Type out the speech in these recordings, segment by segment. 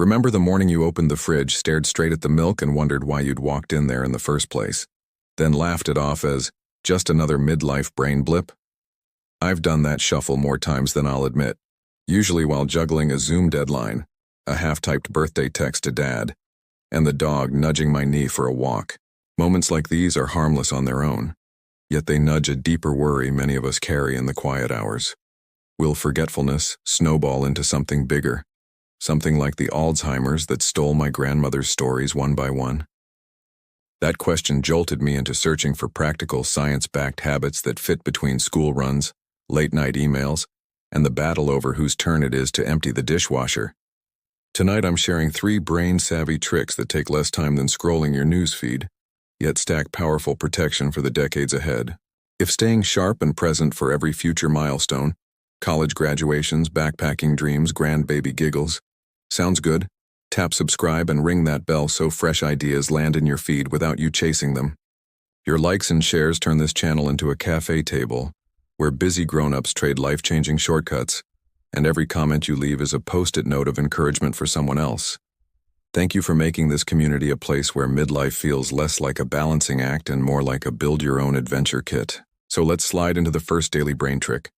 Remember the morning you opened the fridge, stared straight at the milk and wondered why you'd walked in there in the first place, then laughed it off as just another midlife brain blip? I've done that shuffle more times than I'll admit, usually while juggling a Zoom deadline, a half-typed birthday text to Dad, and the dog nudging my knee for a walk. Moments like these are harmless on their own, yet they nudge a deeper worry many of us carry in the quiet hours. Will forgetfulness snowball into something bigger? Something like the Alzheimer's that stole my grandmother's stories one by one? That question jolted me into searching for practical, science-backed habits that fit between school runs, late-night emails, and the battle over whose turn it is to empty the dishwasher. Tonight I'm sharing 3 brain-savvy tricks that take less time than scrolling your news feed, yet stack powerful protection for the decades ahead. If staying sharp and present for every future milestone, college graduations, backpacking dreams, grandbaby giggles, sounds good? Tap subscribe and ring that bell so fresh ideas land in your feed without you chasing them. Your likes and shares turn this channel into a cafe table where busy grown-ups trade life-changing shortcuts, and every comment you leave is a post-it note of encouragement for someone else. Thank you for making this community a place where midlife feels less like a balancing act and more like a build-your-own adventure kit. So let's slide into the first daily brain trick.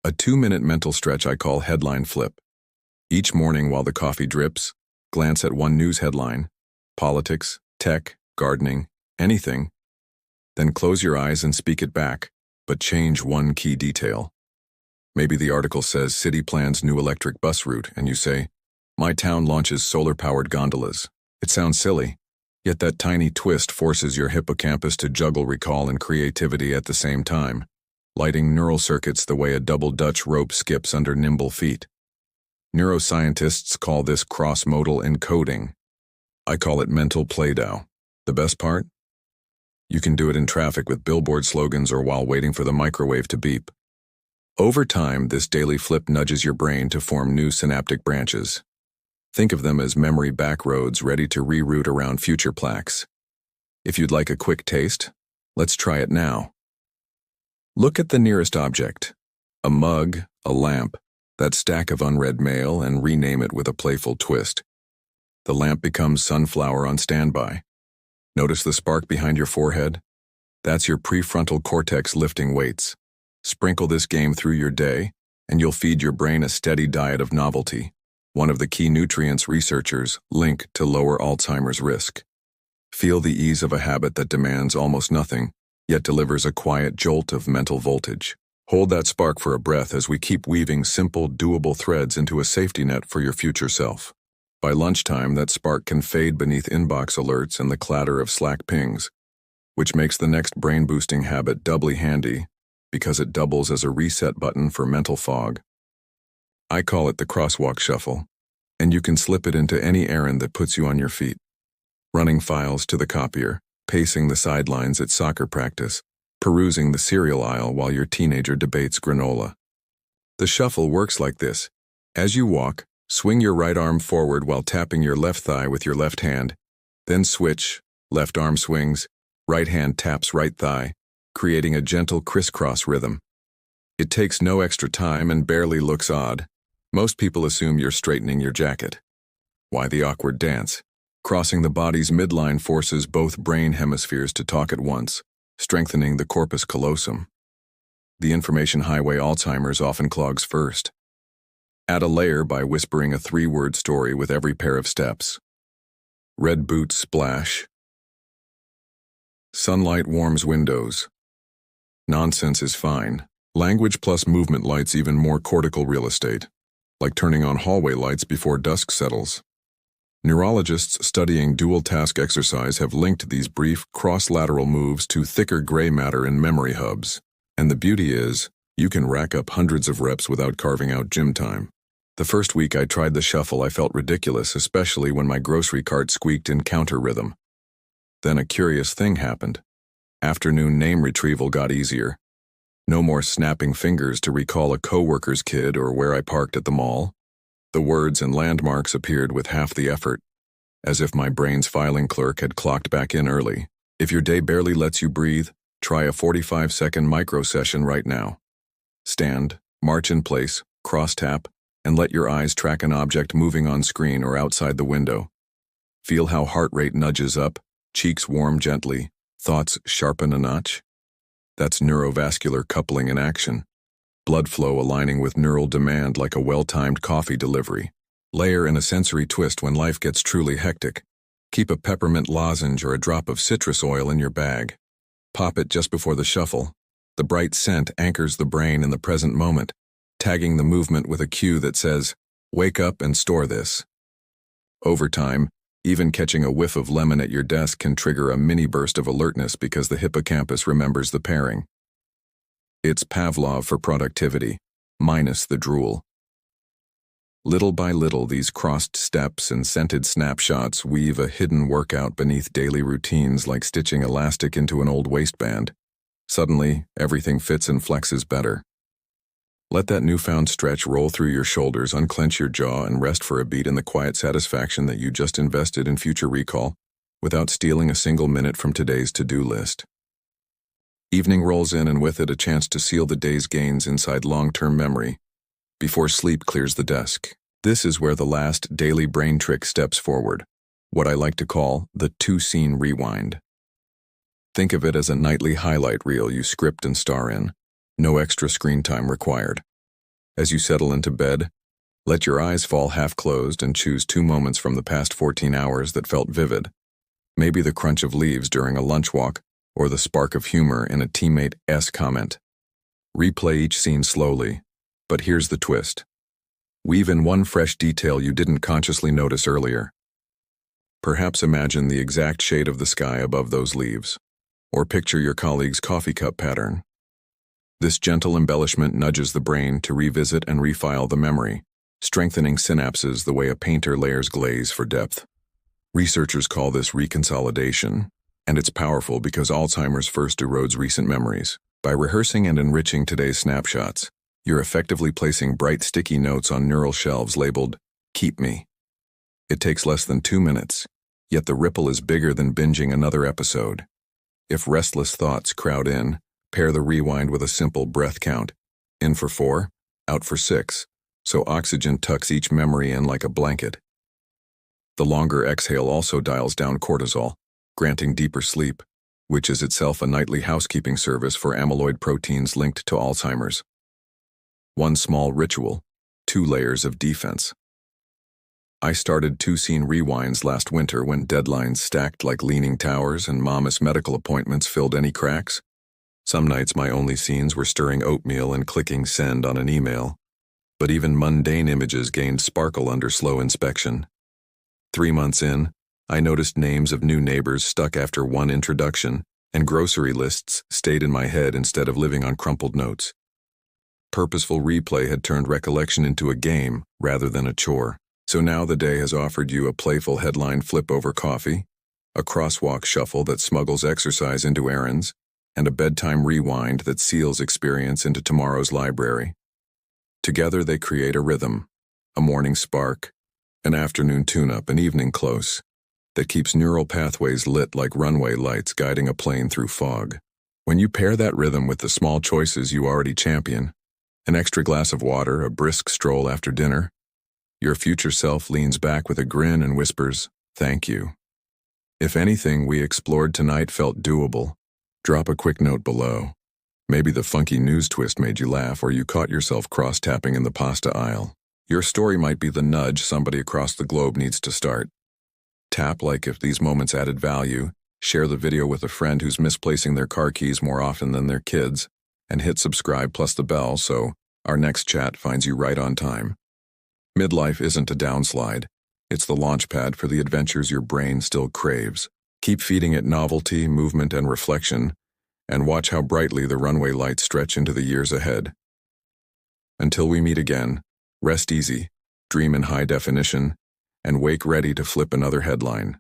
A 2-minute mental stretch I call headline flip. Each morning while the coffee drips, glance at one news headline, politics, tech, gardening, anything, then close your eyes and speak it back, but change one key detail. Maybe the article says city plans new electric bus route, and you say, my town launches solar-powered gondolas. It sounds silly, yet that tiny twist forces your hippocampus to juggle recall and creativity at the same time, lighting neural circuits the way a double Dutch rope skips under nimble feet. Neuroscientists call this cross-modal encoding. I call it mental play-doh. The best part? You can do it in traffic with billboard slogans or while waiting for the microwave to beep. Over time, this daily flip nudges your brain to form new synaptic branches. Think of them as memory backroads ready to reroute around future plaques. If you'd like a quick taste, let's try it now. Look at the nearest object, a mug, a lamp, that stack of unread mail, and rename it with a playful twist. The lamp becomes sunflower on standby. Notice the spark behind your forehead? That's your prefrontal cortex lifting weights. Sprinkle this game through your day, and you'll feed your brain a steady diet of novelty, one of the key nutrients researchers link to lower Alzheimer's risk. Feel the ease of a habit that demands almost nothing, yet delivers a quiet jolt of mental voltage. Hold that spark for a breath as we keep weaving simple, doable threads into a safety net for your future self. By lunchtime, that spark can fade beneath inbox alerts and the clatter of Slack pings, which makes the next brain-boosting habit doubly handy because it doubles as a reset button for mental fog. I call it the crosswalk shuffle, and you can slip it into any errand that puts you on your feet. Running files to the copier, pacing the sidelines at soccer practice, perusing the cereal aisle while your teenager debates granola. The shuffle works like this. As you walk, swing your right arm forward while tapping your left thigh with your left hand, then switch, left arm swings, right hand taps right thigh, creating a gentle crisscross rhythm. It takes no extra time and barely looks odd. Most people assume you're straightening your jacket. Why the awkward dance? Crossing the body's midline forces both brain hemispheres to talk at once, strengthening the corpus callosum. The information highway Alzheimer's often clogs first. Add a layer by whispering a 3-word story with every pair of steps. Red boots splash. Sunlight warms windows. Nonsense is fine. Language plus movement lights even more cortical real estate, like turning on hallway lights before dusk settles. Neurologists studying dual-task exercise have linked these brief, cross-lateral moves to thicker gray matter in memory hubs. And the beauty is, you can rack up hundreds of reps without carving out gym time. The first week I tried the shuffle, I felt ridiculous, especially when my grocery cart squeaked in counter rhythm. Then a curious thing happened. Afternoon name retrieval got easier. No more snapping fingers to recall a coworker's kid or where I parked at the mall. The words and landmarks appeared with half the effort, as if my brain's filing clerk had clocked back in early. If your day barely lets you breathe, try a 45-second micro session right now. Stand, march in place, cross-tap, and let your eyes track an object moving on screen or outside the window. Feel how heart rate nudges up, cheeks warm gently, thoughts sharpen a notch. That's neurovascular coupling in action. Blood flow aligning with neural demand like a well-timed coffee delivery. Layer in a sensory twist when life gets truly hectic. Keep a peppermint lozenge or a drop of citrus oil in your bag. Pop it just before the shuffle. The bright scent anchors the brain in the present moment, tagging the movement with a cue that says, "Wake up and store this." Over time, even catching a whiff of lemon at your desk can trigger a mini burst of alertness because the hippocampus remembers the pairing. It's Pavlov for productivity, minus the drool. Little by little, these crossed steps and scented snapshots weave a hidden workout beneath daily routines like stitching elastic into an old waistband. Suddenly, everything fits and flexes better. Let that newfound stretch roll through your shoulders, unclench your jaw, and rest for a beat in the quiet satisfaction that you just invested in future recall, without stealing a single minute from today's to-do list. Evening rolls in, and with it a chance to seal the day's gains inside long-term memory, before sleep clears the desk. This is where the last daily brain trick steps forward, what I like to call the two-scene rewind. Think of it as a nightly highlight reel you script and star in. No extra screen time required. As you settle into bed, let your eyes fall half-closed and choose 2 moments from the past 14 hours that felt vivid. Maybe the crunch of leaves during a lunch walk, or the spark of humor in a teammate's comment. Replay each scene slowly, but here's the twist. Weave in one fresh detail you didn't consciously notice earlier. Perhaps imagine the exact shade of the sky above those leaves, or picture your colleague's coffee cup pattern. This gentle embellishment nudges the brain to revisit and refile the memory, strengthening synapses the way a painter layers glaze for depth. Researchers call this reconsolidation, and it's powerful because Alzheimer's first erodes recent memories. By rehearsing and enriching today's snapshots, you're effectively placing bright sticky notes on neural shelves labeled, "Keep Me." It takes less than 2 minutes, yet the ripple is bigger than binging another episode. If restless thoughts crowd in, pair the rewind with a simple breath count. In for 4, out for 6, so oxygen tucks each memory in like a blanket. The longer exhale also dials down cortisol, granting deeper sleep, which is itself a nightly housekeeping service for amyloid proteins linked to Alzheimer's. One small ritual, 2 layers of defense. I started 2-scene rewinds last winter when deadlines stacked like leaning towers and mama's medical appointments filled any cracks. Some nights my only scenes were stirring oatmeal and clicking send on an email, but even mundane images gained sparkle under slow inspection. 3 months in, I noticed names of new neighbors stuck after one introduction, and grocery lists stayed in my head instead of living on crumpled notes. Purposeful replay had turned recollection into a game rather than a chore. So now the day has offered you a playful headline flip over coffee, a crosswalk shuffle that smuggles exercise into errands, and a bedtime rewind that seals experience into tomorrow's library. Together they create a rhythm, a morning spark, an afternoon tune-up, an evening close, that keeps neural pathways lit like runway lights guiding a plane through fog. When you pair that rhythm with the small choices you already champion, an extra glass of water, a brisk stroll after dinner, your future self leans back with a grin and whispers, "Thank you." If anything we explored tonight felt doable, drop a quick note below. Maybe the funky news twist made you laugh, or you caught yourself cross-tapping in the pasta aisle. Your story might be the nudge somebody across the globe needs to start. Tap like if these moments added value, share the video with a friend who's misplacing their car keys more often than their kids, and hit subscribe plus the bell so our next chat finds you right on time. Midlife isn't a downslide. It's the launchpad for the adventures your brain still craves. Keep feeding it novelty, movement, and reflection, and watch how brightly the runway lights stretch into the years ahead. Until we meet again, rest easy, dream in high definition, and wake ready to flip another headline.